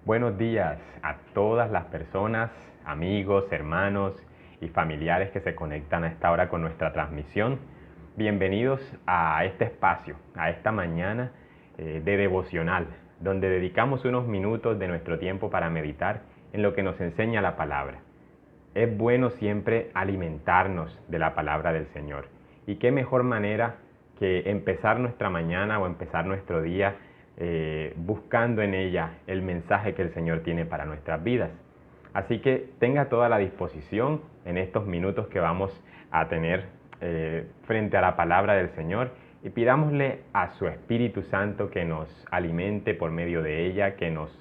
Buenos días a todas las personas, amigos, hermanos y familiares que se conectan a esta hora con nuestra transmisión. Bienvenidos a este espacio, a esta mañana de devocional, donde dedicamos unos minutos de nuestro tiempo para meditar en lo que nos enseña la palabra. Es bueno siempre alimentarnos de la palabra del Señor. Y qué mejor manera que empezar nuestra mañana o empezar nuestro día buscando en ella el mensaje que el Señor tiene para nuestras vidas. Así que tenga toda la disposición en estos minutos que vamos a tener frente a la palabra del Señor y pidámosle a su Espíritu Santo que nos alimente por medio de ella, que nos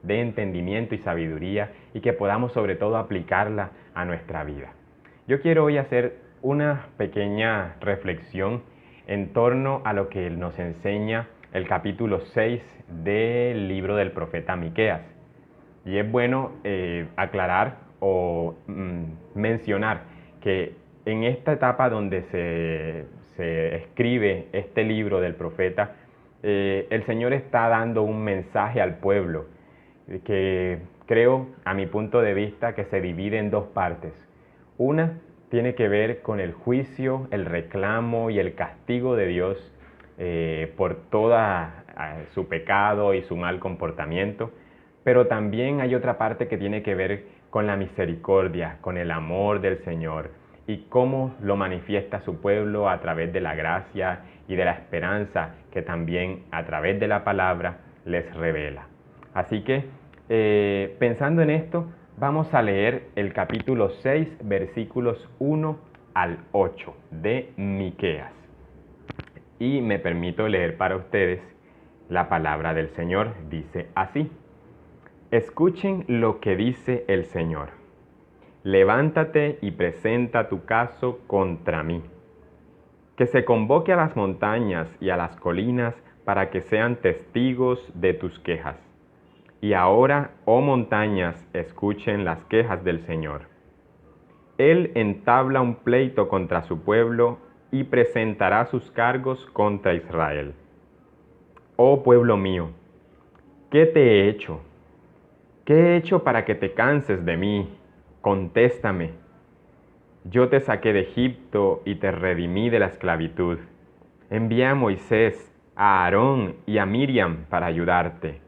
dé entendimiento y sabiduría y que podamos sobre todo aplicarla a nuestra vida. Yo quiero hoy hacer una pequeña reflexión en torno a lo que nos enseña el capítulo 6 del libro del profeta Miqueas. Y es bueno aclarar o mencionar que en esta etapa donde se escribe este libro del profeta, el Señor está dando un mensaje al pueblo que creo, a mi punto de vista, que se divide en dos partes. Una tiene que ver con el juicio, el reclamo y el castigo de Dios por toda su pecado y su mal comportamiento, pero también hay otra parte que tiene que ver con la misericordia, con el amor del Señor y cómo lo manifiesta su pueblo a través de la gracia y de la esperanza que también a través de la palabra les revela. Así que pensando en esto, vamos a leer el capítulo 6, versículos 1 al 8 de Miqueas. Y me permito leer para ustedes la palabra del Señor. Dice así: escuchen lo que dice el Señor. Levántate y presenta tu caso contra mí. Que se convoque a las montañas y a las colinas para que sean testigos de tus quejas. Y ahora, oh montañas, escuchen las quejas del Señor. Él entabla un pleito contra su pueblo y presentará sus cargos contra Israel. Oh pueblo mío, ¿qué te he hecho? ¿Qué he hecho para que te canses de mí? Contéstame. Yo te saqué de Egipto y te redimí de la esclavitud. Envié a Moisés, a Aarón y a Miriam para ayudarte.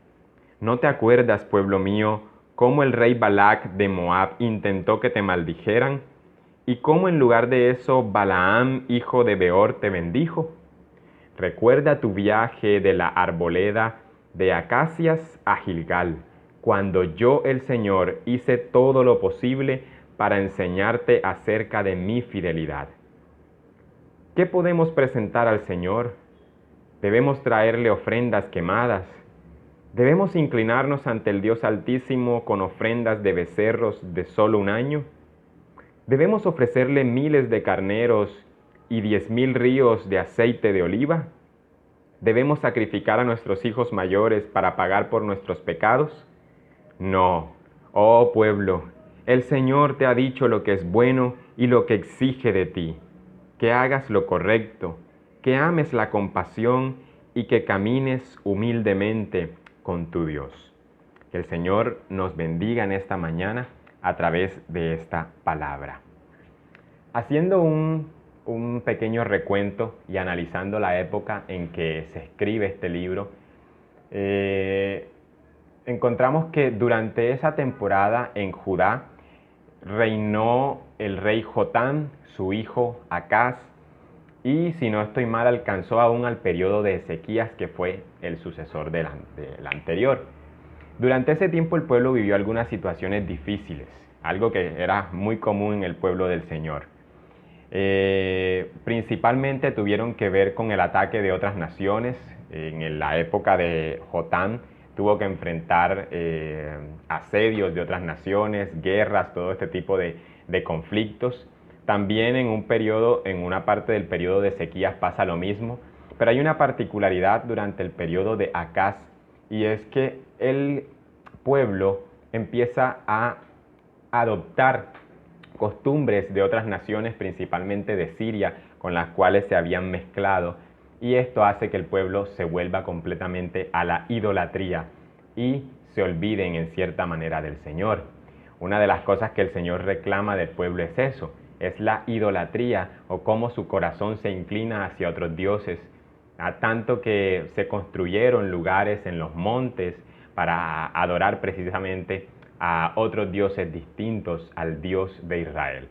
¿No te acuerdas, pueblo mío, cómo el rey Balac de Moab intentó que te maldijeran? ¿Y cómo en lugar de eso Balaam, hijo de Beor, te bendijo? Recuerda tu viaje de la arboleda de acacias a Gilgal, cuando yo, el Señor, hice todo lo posible para enseñarte acerca de mi fidelidad. ¿Qué podemos presentar al Señor? Debemos traerle ofrendas quemadas. ¿Debemos inclinarnos ante el Dios Altísimo con ofrendas de becerros de solo un año? ¿Debemos ofrecerle miles de carneros y 10,000 ríos de aceite de oliva? ¿Debemos sacrificar a nuestros hijos mayores para pagar por nuestros pecados? No, oh pueblo, el Señor te ha dicho lo que es bueno y lo que exige de ti, que hagas lo correcto, que ames la compasión y que camines humildemente con tu Dios. Que el Señor nos bendiga en esta mañana a través de esta palabra. Haciendo un pequeño recuento y analizando la época en que se escribe este libro, encontramos que durante esa temporada en Judá reinó el rey Jotam, su hijo Acaz, y si no estoy mal alcanzó aún al periodo de Ezequías, que fue el sucesor del anterior. Durante ese tiempo el pueblo vivió algunas situaciones difíciles, algo que era muy común en el pueblo del Señor. Principalmente tuvieron que ver con el ataque de otras naciones. En la época de Jotam tuvo que enfrentar asedios de otras naciones, guerras, todo este tipo de conflictos. También en una parte del periodo de Ezequías pasa lo mismo, pero hay una particularidad durante el periodo de Acaz, y es que el pueblo empieza a adoptar costumbres de otras naciones, principalmente de Siria, con las cuales se habían mezclado, y esto hace que el pueblo se vuelva completamente a la idolatría y se olviden en cierta manera del Señor. Una de las cosas que el Señor reclama del pueblo es eso, es la idolatría o cómo su corazón se inclina hacia otros dioses, a tanto que se construyeron lugares en los montes para adorar precisamente a otros dioses distintos al Dios de Israel.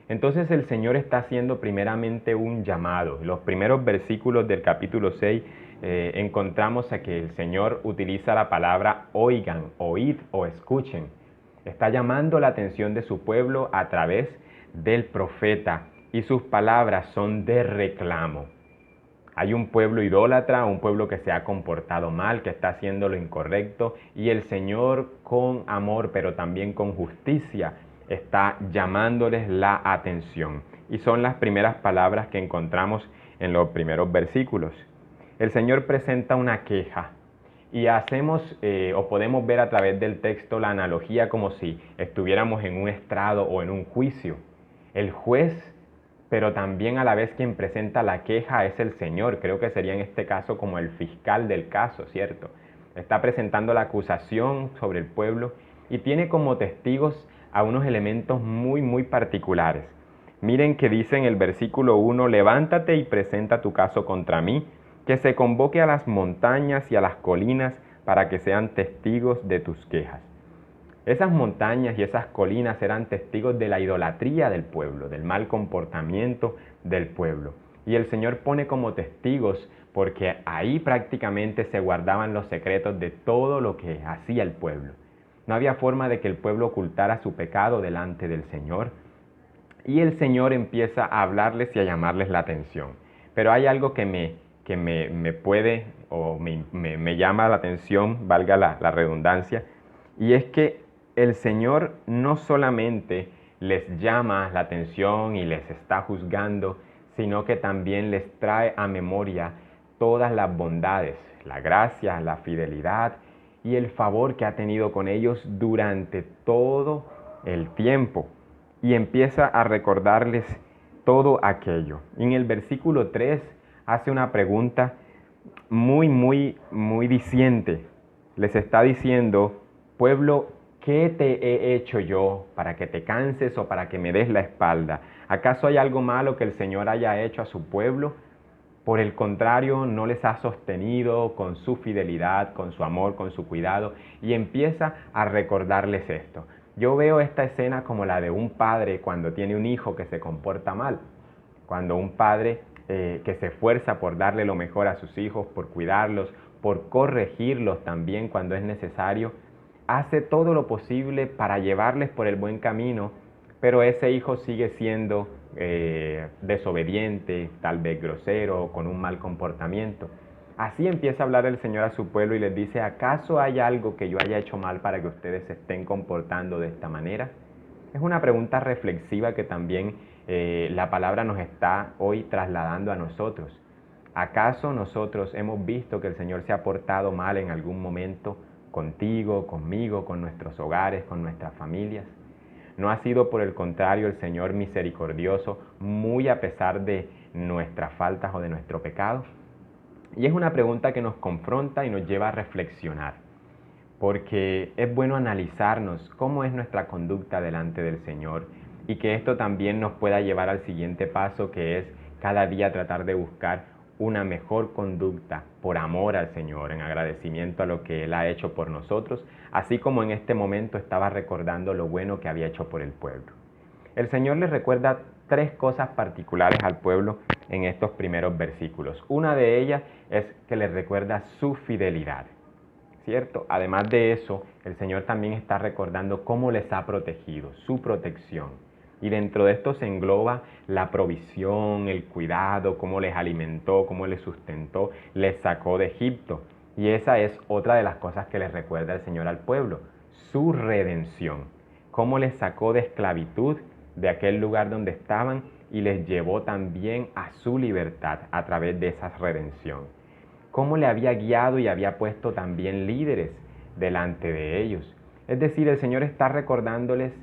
Entonces el Señor está haciendo primeramente un llamado. Los primeros versículos del capítulo 6 encontramos a que el Señor utiliza la palabra oigan, oíd o escuchen. Está llamando la atención de su pueblo a través del profeta y sus palabras son de reclamo. Hay un pueblo idólatra, un pueblo que se ha comportado mal, que está haciendo lo incorrecto y el Señor con amor pero también con justicia está llamándoles la atención. Y son las primeras palabras que encontramos en los primeros versículos. El Señor presenta una queja y hacemos o podemos ver a través del texto la analogía como si estuviéramos en un estrado o en un juicio. El juez, pero también a la vez quien presenta la queja es el Señor. Creo que sería en este caso como el fiscal del caso, ¿cierto? Está presentando la acusación sobre el pueblo y tiene como testigos a unos elementos muy particulares. Miren que dice en el versículo 1, levántate y presenta tu caso contra mí, que se convoque a las montañas y a las colinas para que sean testigos de tus quejas. Esas montañas y esas colinas eran testigos de la idolatría del pueblo, del mal comportamiento del pueblo. Y el Señor pone como testigos porque ahí prácticamente se guardaban los secretos de todo lo que hacía el pueblo. No había forma de que el pueblo ocultara su pecado delante del Señor. Y el Señor empieza a hablarles y a llamarles la atención. Pero hay algo que me puede o me llama la atención, valga la redundancia, y es que el Señor no solamente les llama la atención y les está juzgando, sino que también les trae a memoria todas las bondades, la gracia, la fidelidad y el favor que ha tenido con ellos durante todo el tiempo. Y empieza a recordarles todo aquello. Y en el versículo 3 hace una pregunta muy diciente. Les está diciendo, pueblo, ¿qué te he hecho yo para que te canses o para que me des la espalda? ¿Acaso hay algo malo que el Señor haya hecho a su pueblo? Por el contrario, no les ha sostenido con su fidelidad, con su amor, con su cuidado, y empieza a recordarles esto. Yo veo esta escena como la de un padre cuando tiene un hijo que se comporta mal, cuando un padre que se esfuerza por darle lo mejor a sus hijos, por cuidarlos, por corregirlos también cuando es necesario, hace todo lo posible para llevarles por el buen camino, pero ese hijo sigue siendo desobediente, tal vez grosero, con un mal comportamiento. Así empieza a hablar el Señor a su pueblo y les dice, ¿acaso hay algo que yo haya hecho mal para que ustedes se estén comportando de esta manera? Es una pregunta reflexiva que también la palabra nos está hoy trasladando a nosotros. ¿Acaso nosotros hemos visto que el Señor se ha portado mal en algún momento contigo, conmigo, con nuestros hogares, con nuestras familias? ¿No ha sido por el contrario el Señor misericordioso, muy a pesar de nuestras faltas o de nuestro pecado? Y es una pregunta que nos confronta y nos lleva a reflexionar, porque es bueno analizarnos cómo es nuestra conducta delante del Señor y que esto también nos pueda llevar al siguiente paso, que es cada día tratar de buscar una mejor conducta por amor al Señor, en agradecimiento a lo que Él ha hecho por nosotros, así como en este momento estaba recordando lo bueno que había hecho por el pueblo. El Señor les recuerda tres cosas particulares al pueblo en estos primeros versículos. Una de ellas es que les recuerda su fidelidad, ¿cierto? Además de eso, el Señor también está recordando cómo les ha protegido, su protección. Y dentro de esto se engloba la provisión, el cuidado, cómo les alimentó, cómo les sustentó, les sacó de Egipto. Y esa es otra de las cosas que les recuerda el Señor al pueblo, su redención. Cómo les sacó de esclavitud de aquel lugar donde estaban y les llevó también a su libertad a través de esa redención. Cómo le había guiado y había puesto también líderes delante de ellos. Es decir, el Señor está recordándoles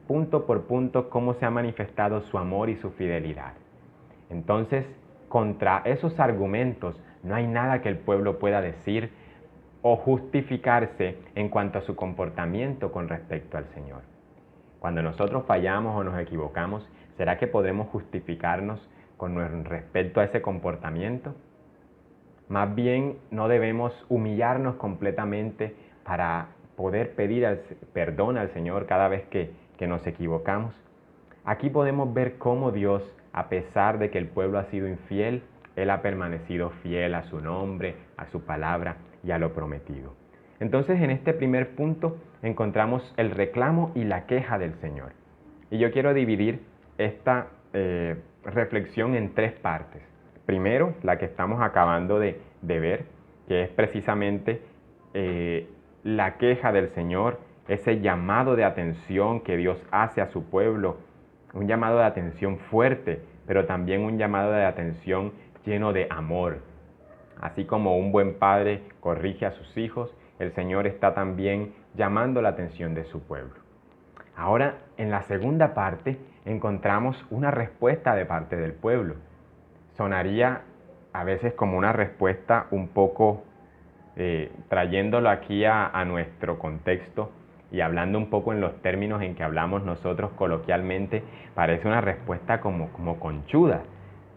punto por punto cómo se ha manifestado su amor y su fidelidad. Entonces, contra esos argumentos no hay nada que el pueblo pueda decir o justificarse en cuanto a su comportamiento con respecto al Señor. Cuando nosotros fallamos o nos equivocamos, ¿será que podremos justificarnos con respecto a ese comportamiento? Más bien, no debemos humillarnos completamente para poder pedir perdón al Señor cada vez que nos equivocamos. Aquí podemos ver cómo Dios, a pesar de que el pueblo ha sido infiel, Él ha permanecido fiel a su nombre, a su palabra y a lo prometido. Entonces, en este primer punto encontramos el reclamo y la queja del Señor. Y yo quiero dividir esta reflexión en tres partes. Primero, la que estamos acabando de ver, que es precisamente la queja del Señor, ese llamado de atención que Dios hace a su pueblo, un llamado de atención fuerte, pero también un llamado de atención lleno de amor. Así como un buen padre corrige a sus hijos, el Señor está también llamando la atención de su pueblo. Ahora, en la segunda parte, encontramos una respuesta de parte del pueblo. Sonaría a veces como una respuesta un poco, trayéndolo aquí a nuestro contexto y hablando un poco en los términos en que hablamos nosotros coloquialmente, parece una respuesta como conchuda.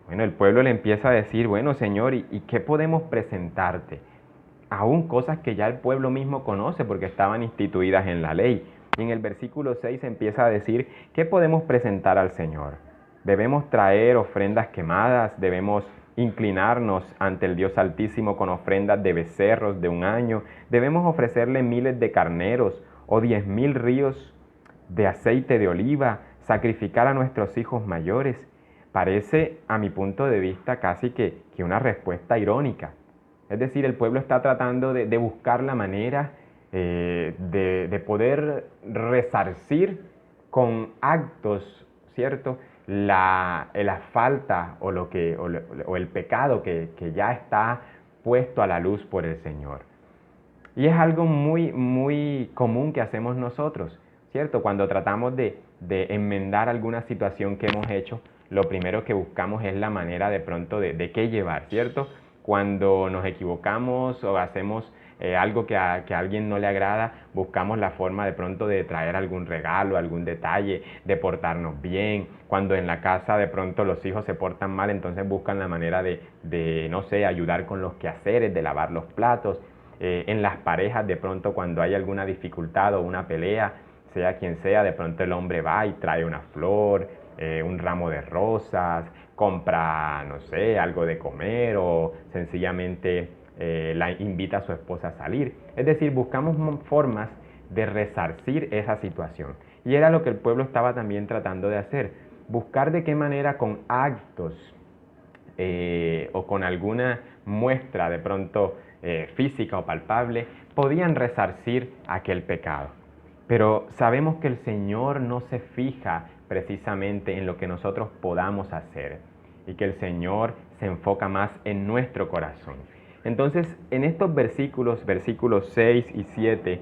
Bueno, el pueblo le empieza a decir, bueno, Señor, ¿y qué podemos presentarte? Aún cosas que ya el pueblo mismo conoce porque estaban instituidas en la ley. Y en el versículo 6 empieza a decir, ¿qué podemos presentar al Señor? Debemos traer ofrendas quemadas, debemos inclinarnos ante el Dios Altísimo con ofrendas de becerros de un año, debemos ofrecerle miles de carneros o 10,000 ríos de aceite de oliva, sacrificar a nuestros hijos mayores. Parece, a mi punto de vista, casi que una respuesta irónica. Es decir, el pueblo está tratando de buscar la manera de poder resarcir con actos, ¿cierto?, la falta o el pecado que ya está puesto a la luz por el Señor. Y es algo muy, muy común que hacemos nosotros, ¿cierto? Cuando tratamos de enmendar alguna situación que hemos hecho, lo primero que buscamos es la manera de pronto de qué llevar, ¿cierto? Cuando nos equivocamos o hacemos algo que a alguien no le agrada, buscamos la forma de pronto de traer algún regalo, algún detalle, de portarnos bien. Cuando en la casa de pronto los hijos se portan mal, entonces buscan la manera de no sé, ayudar con los quehaceres, de lavar los platos. En las parejas, de pronto cuando hay alguna dificultad o una pelea, sea quien sea, de pronto el hombre va y trae una flor, un ramo de rosas, compra, no sé, algo de comer o sencillamente la invita a su esposa a salir. Es decir, buscamos formas de resarcir esa situación. Y era lo que el pueblo estaba también tratando de hacer, buscar de qué manera con actos o con alguna muestra de pronto física o palpable, podían resarcir aquel pecado. Pero sabemos que el Señor no se fija precisamente en lo que nosotros podamos hacer y que el Señor se enfoca más en nuestro corazón. Entonces, en estos versículos 6 y 7,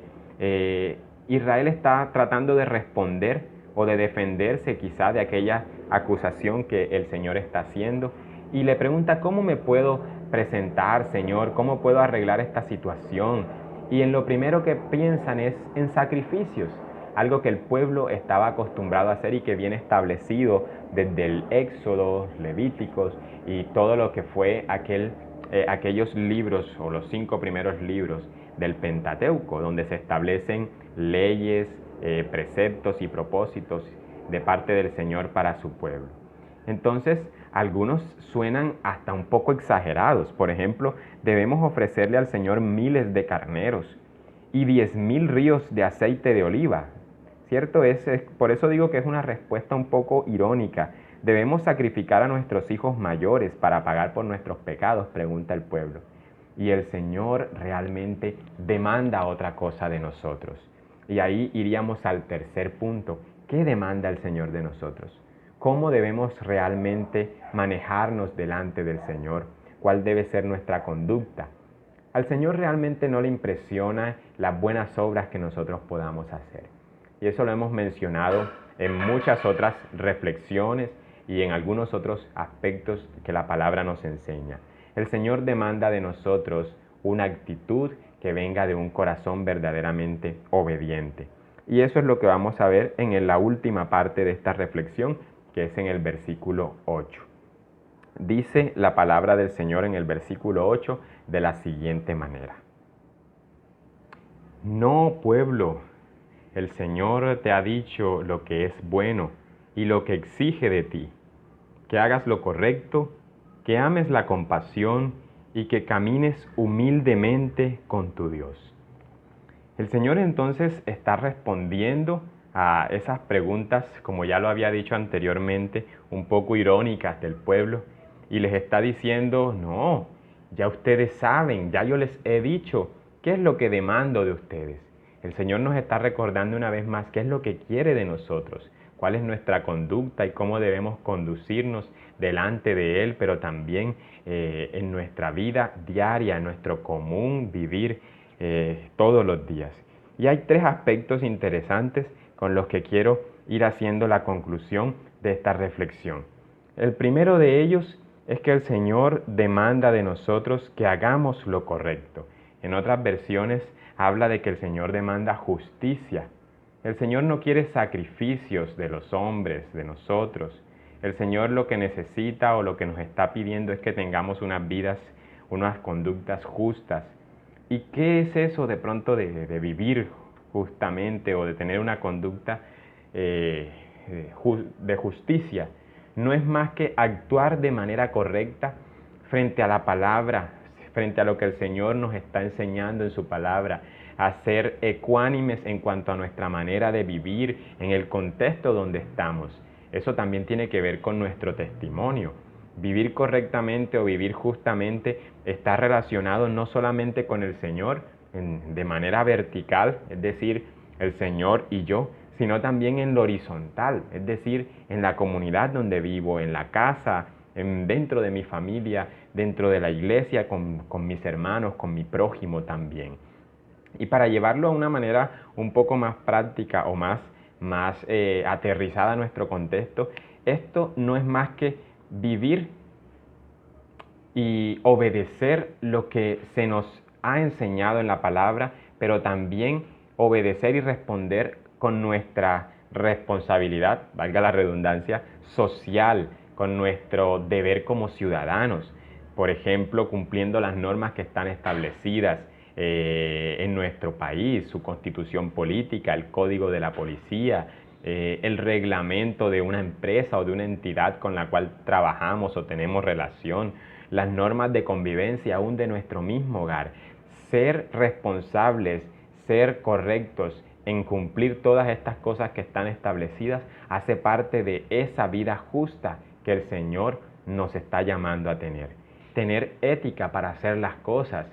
Israel está tratando de responder o de defenderse quizá de aquella acusación que el Señor está haciendo y le pregunta, ¿cómo me puedo presentar, Señor? ¿Cómo puedo arreglar esta situación? Y en lo primero que piensan es en sacrificios, algo que el pueblo estaba acostumbrado a hacer y que viene establecido desde el Éxodo, Levíticos y todo lo que fue aquellos libros o los 5 primeros libros del Pentateuco, donde se establecen leyes, preceptos y propósitos de parte del Señor para su pueblo. Entonces, algunos suenan hasta un poco exagerados. Por ejemplo, debemos ofrecerle al Señor miles de carneros y 10,000 ríos de aceite de oliva. ¿Cierto? Por eso digo que es una respuesta un poco irónica. ¿Debemos sacrificar a nuestros hijos mayores para pagar por nuestros pecados?, pregunta el pueblo. Y el Señor realmente demanda otra cosa de nosotros. Y ahí iríamos al tercer punto. ¿Qué demanda el Señor de nosotros? ¿Cómo debemos realmente manejarnos delante del Señor? ¿Cuál debe ser nuestra conducta? Al Señor realmente no le impresiona las buenas obras que nosotros podamos hacer. Y eso lo hemos mencionado en muchas otras reflexiones y en algunos otros aspectos que la palabra nos enseña. El Señor demanda de nosotros una actitud que venga de un corazón verdaderamente obediente. Y eso es lo que vamos a ver en la última parte de esta reflexión, que es en el versículo 8. Dice la palabra del Señor en el versículo 8 de la siguiente manera. No, pueblo, el Señor te ha dicho lo que es bueno y lo que exige de ti, que hagas lo correcto, que ames la compasión y que camines humildemente con tu Dios. El Señor entonces está respondiendo a esas preguntas, como ya lo había dicho anteriormente, un poco irónicas del pueblo, y les está diciendo, no, ya ustedes saben, ya yo les he dicho qué es lo que demando de ustedes. El Señor nos está recordando una vez más qué es lo que quiere de nosotros, cuál es nuestra conducta y cómo debemos conducirnos delante de Él, pero también en nuestra vida diaria, en nuestro común vivir todos los días. Y hay tres aspectos interesantes con los que quiero ir haciendo la conclusión de esta reflexión. El primero de ellos es que el Señor demanda de nosotros que hagamos lo correcto. En otras versiones habla de que el Señor demanda justicia. El Señor no quiere sacrificios de los hombres, de nosotros. El Señor lo que necesita o lo que nos está pidiendo es que tengamos unas vidas, unas conductas justas. ¿Y qué es eso de pronto de vivir justamente o de tener una conducta de justicia? No es más que actuar de manera correcta frente a la palabra, frente a lo que el Señor nos está enseñando en su palabra, a ser ecuánimes en cuanto a nuestra manera de vivir en el contexto donde estamos. Eso también tiene que ver con nuestro testimonio. Vivir correctamente o vivir justamente está relacionado no solamente con el Señor de manera vertical, es decir, el Señor y yo, sino también en lo horizontal, es decir, en la comunidad donde vivo, en la casa, dentro de mi familia, dentro de la iglesia, con mis hermanos, con mi prójimo también. Y para llevarlo a una manera un poco más práctica o más aterrizada a nuestro contexto, esto no es más que vivir y obedecer lo que se nos ha enseñado en la palabra, pero también obedecer y responder con nuestra responsabilidad, valga la redundancia, social, con nuestro deber como ciudadanos. Por ejemplo, cumpliendo las normas que están establecidas en nuestro país, su constitución política, el código de la policía, el reglamento de una empresa o de una entidad con la cual trabajamos o tenemos relación, las normas de convivencia aún de nuestro mismo hogar. Ser responsables, ser correctos en cumplir todas estas cosas que están establecidas hace parte de esa vida justa que el Señor nos está llamando a tener. Tener ética para hacer las cosas,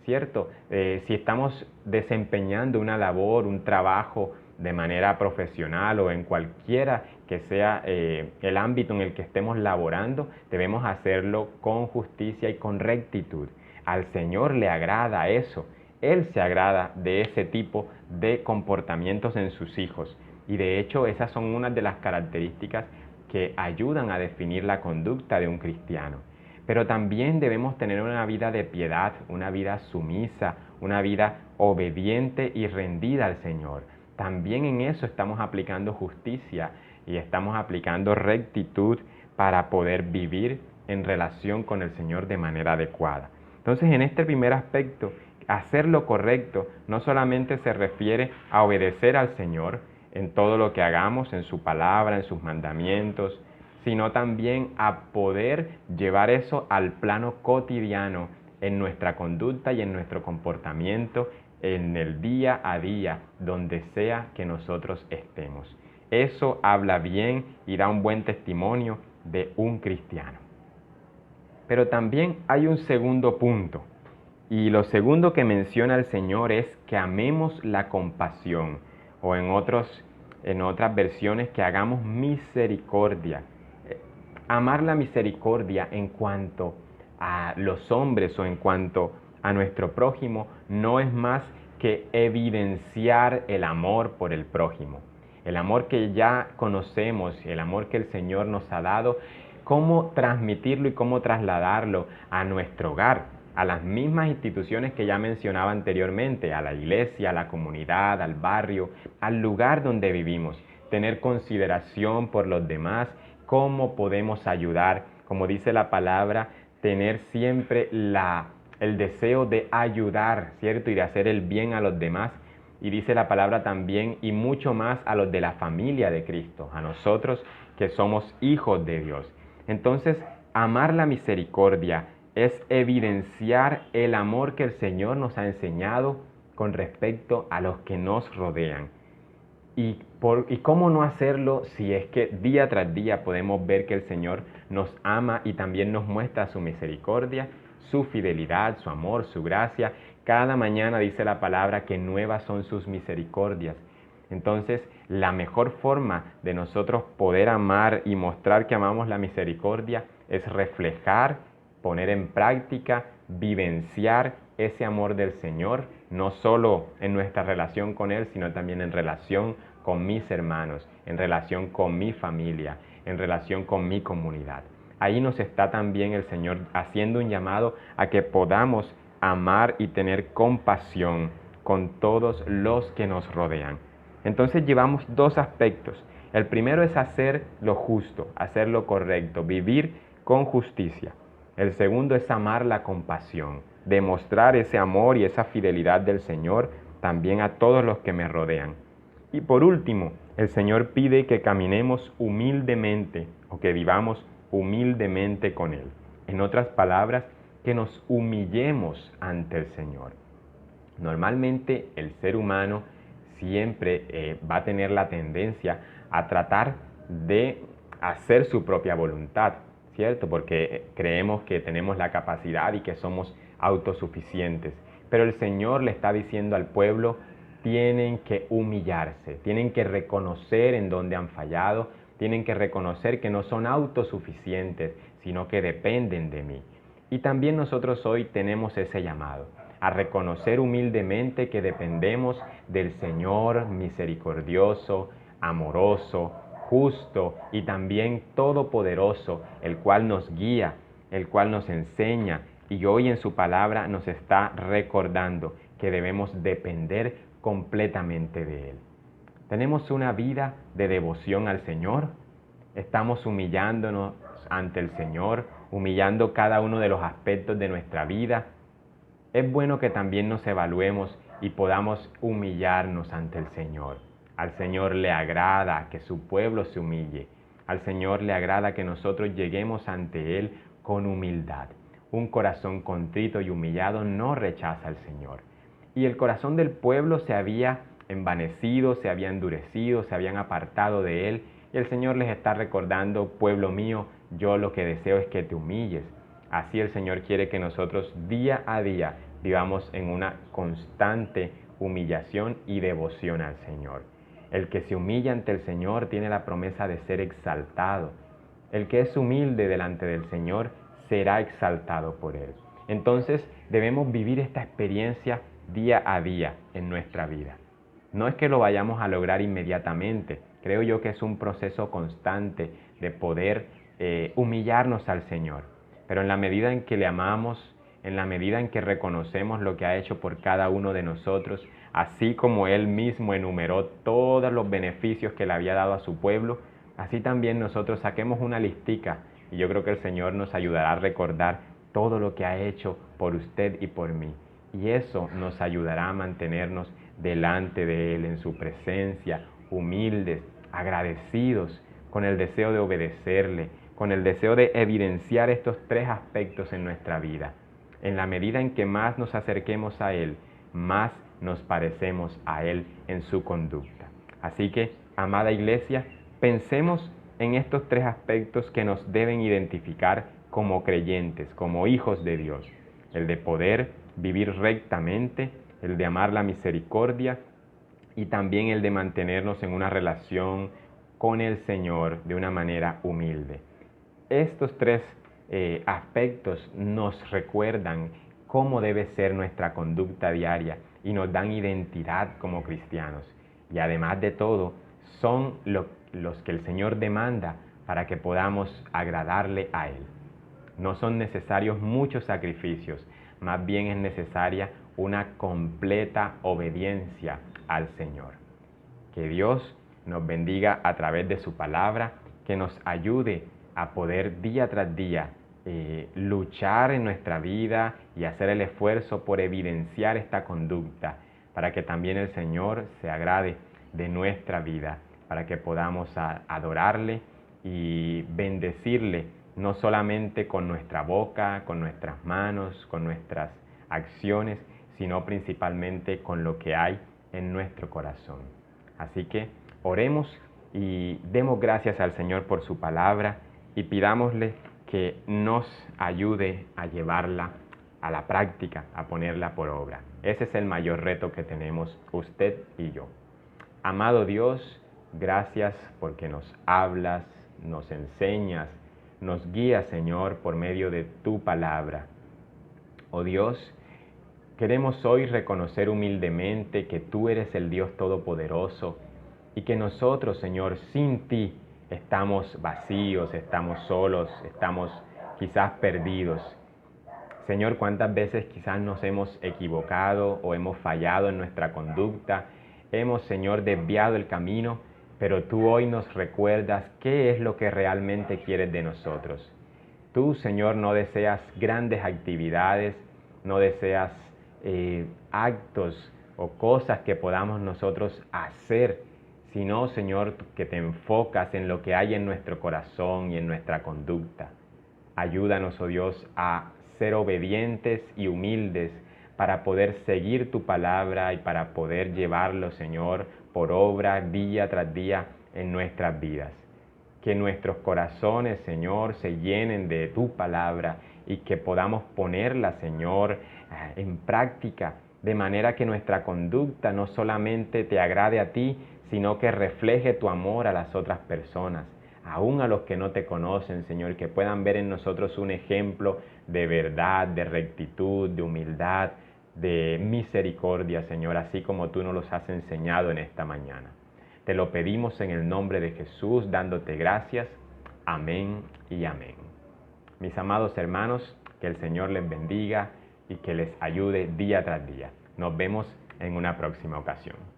¿cierto? Si estamos desempeñando una labor, un trabajo de manera profesional o en cualquiera que sea el ámbito en el que estemos laborando, debemos hacerlo con justicia y con rectitud. Al Señor le agrada eso. Él se agrada de ese tipo de comportamientos en sus hijos. Y de hecho esas son unas de las características que ayudan a definir la conducta de un cristiano. Pero también debemos tener una vida de piedad, una vida sumisa, una vida obediente y rendida al Señor. También en eso estamos aplicando justicia y estamos aplicando rectitud para poder vivir en relación con el Señor de manera adecuada. Entonces, en este primer aspecto, hacer lo correcto no solamente se refiere a obedecer al Señor en todo lo que hagamos, en su palabra, en sus mandamientos, sino también a poder llevar eso al plano cotidiano en nuestra conducta y en nuestro comportamiento en el día a día, donde sea que nosotros estemos. Eso habla bien y da un buen testimonio de un cristiano. Pero también hay un segundo punto, y lo segundo que menciona el Señor es que amemos la compasión, o en otras versiones que hagamos misericordia. Amar la misericordia en cuanto a los hombres o en cuanto a nuestro prójimo no es más que evidenciar el amor por el prójimo. El amor que ya conocemos, el amor que el Señor nos ha dado, cómo transmitirlo y cómo trasladarlo a nuestro hogar. a las mismas instituciones que ya mencionaba anteriormente, a la iglesia, a la comunidad, al barrio, al lugar donde vivimos. Tener consideración por los demás, cómo podemos ayudar, como dice la palabra, tener siempre el deseo de ayudar, ¿cierto? Y de hacer el bien a los demás. Y dice la palabra también, y mucho más a los de la familia de Cristo, a nosotros que somos hijos de Dios. Entonces, amar la misericordia es evidenciar el amor que el Señor nos ha enseñado con respecto a los que nos rodean. ¿Y cómo no hacerlo si es que día tras día podemos ver que el Señor nos ama y también nos muestra su misericordia, su fidelidad, su amor, su gracia? Cada mañana dice la palabra que nuevas son sus misericordias. Entonces, la mejor forma de nosotros poder amar y mostrar que amamos la misericordia es reflejar, poner en práctica, vivenciar ese amor del Señor, no solo en nuestra relación con Él, sino también en relación con mis hermanos, en relación con mi familia, en relación con mi comunidad. Ahí nos está también el Señor haciendo un llamado a que podamos amar y tener compasión con todos los que nos rodean. Entonces llevamos dos aspectos. El primero es hacer lo justo, hacer lo correcto, vivir con justicia. El segundo es amar la compasión, demostrar ese amor y esa fidelidad del Señor también a todos los que me rodean. Y por último, el Señor pide que caminemos humildemente o que vivamos humildemente con Él. En otras palabras, que nos humillemos ante el Señor. Normalmente el ser humano siempre va a tener la tendencia a tratar de hacer su propia voluntad, ¿cierto? Porque creemos que tenemos la capacidad y que somos autosuficientes. Pero el Señor le está diciendo al pueblo, tienen que humillarse, tienen que reconocer en dónde han fallado, tienen que reconocer que no son autosuficientes, sino que dependen de mí. Y también nosotros hoy tenemos ese llamado, a reconocer humildemente que dependemos del Señor misericordioso, amoroso, justo y también todopoderoso, el cual nos guía, el cual nos enseña y hoy en su palabra nos está recordando que debemos depender completamente de Él. Tenemos una vida de devoción al Señor, estamos humillándonos ante el Señor, humillando cada uno de los aspectos de nuestra vida. Es bueno que también nos evaluemos y podamos humillarnos ante el Señor. Al Señor le agrada que su pueblo se humille. Al Señor le agrada que nosotros lleguemos ante Él con humildad. Un corazón contrito y humillado no rechaza al Señor. Y el corazón del pueblo se había envanecido, se había endurecido, se habían apartado de Él. Y el Señor les está recordando, pueblo mío, yo lo que deseo es que te humilles. Así el Señor quiere que nosotros día a día vivamos en una constante humillación y devoción al Señor. El que se humilla ante el Señor tiene la promesa de ser exaltado. El que es humilde delante del Señor será exaltado por Él. Entonces debemos vivir esta experiencia día a día en nuestra vida. No es que lo vayamos a lograr inmediatamente. Creo yo que es un proceso constante de poder humillarnos al Señor. Pero en la medida en que le amamos, en la medida en que reconocemos lo que ha hecho por cada uno de nosotros, así como Él mismo enumeró todos los beneficios que le había dado a su pueblo, así también nosotros saquemos una listica y yo creo que el Señor nos ayudará a recordar todo lo que ha hecho por usted y por mí. Y eso nos ayudará a mantenernos delante de Él en su presencia, humildes, agradecidos, con el deseo de obedecerle, con el deseo de evidenciar estos tres aspectos en nuestra vida. En la medida en que más nos acerquemos a Él, más nos parecemos a Él en su conducta. Así que, amada iglesia, pensemos en estos tres aspectos que nos deben identificar como creyentes, como hijos de Dios. El de poder vivir rectamente, el de amar la misericordia y también el de mantenernos en una relación con el Señor de una manera humilde. Estos tres aspectos nos recuerdan cómo debe ser nuestra conducta diaria y nos dan identidad como cristianos. Y además de todo, son los que el Señor demanda para que podamos agradarle a Él. No son necesarios muchos sacrificios, más bien es necesaria una completa obediencia al Señor. Que Dios nos bendiga a través de su palabra, que nos ayude a poder día tras día luchar en nuestra vida y hacer el esfuerzo por evidenciar esta conducta, para que también el Señor se agrade de nuestra vida, para que podamos adorarle y bendecirle, no solamente con nuestra boca, con nuestras manos, con nuestras acciones, sino principalmente con lo que hay en nuestro corazón. Así que oremos y demos gracias al Señor por su palabra y pidámosle que nos ayude a llevarla a la práctica, a ponerla por obra. Ese es el mayor reto que tenemos usted y yo. Amado Dios, gracias porque nos hablas, nos enseñas, nos guías, Señor, por medio de tu palabra. Oh Dios, queremos hoy reconocer humildemente que tú eres el Dios Todopoderoso y que nosotros, Señor, sin ti estamos vacíos, estamos solos, estamos quizás perdidos. Señor, ¿cuántas veces quizás nos hemos equivocado o hemos fallado en nuestra conducta? Hemos, Señor, desviado el camino, pero tú hoy nos recuerdas qué es lo que realmente quieres de nosotros. Tú, Señor, no deseas grandes actividades, no deseas actos o cosas que podamos nosotros hacer, sino, Señor, que te enfocas en lo que hay en nuestro corazón y en nuestra conducta. Ayúdanos, oh Dios, a ser obedientes y humildes para poder seguir tu palabra y para poder llevarlo, Señor, por obra día tras día en nuestras vidas. Que nuestros corazones, Señor, se llenen de tu palabra y que podamos ponerla, Señor, en práctica, de manera que nuestra conducta no solamente te agrade a ti, sino que refleje tu amor a las otras personas, aún a los que no te conocen, Señor, que puedan ver en nosotros un ejemplo de verdad, de rectitud, de humildad, de misericordia, Señor, así como tú nos los has enseñado en esta mañana. Te lo pedimos en el nombre de Jesús, dándote gracias. Amén y amén. Mis amados hermanos, que el Señor les bendiga y que les ayude día tras día. Nos vemos en una próxima ocasión.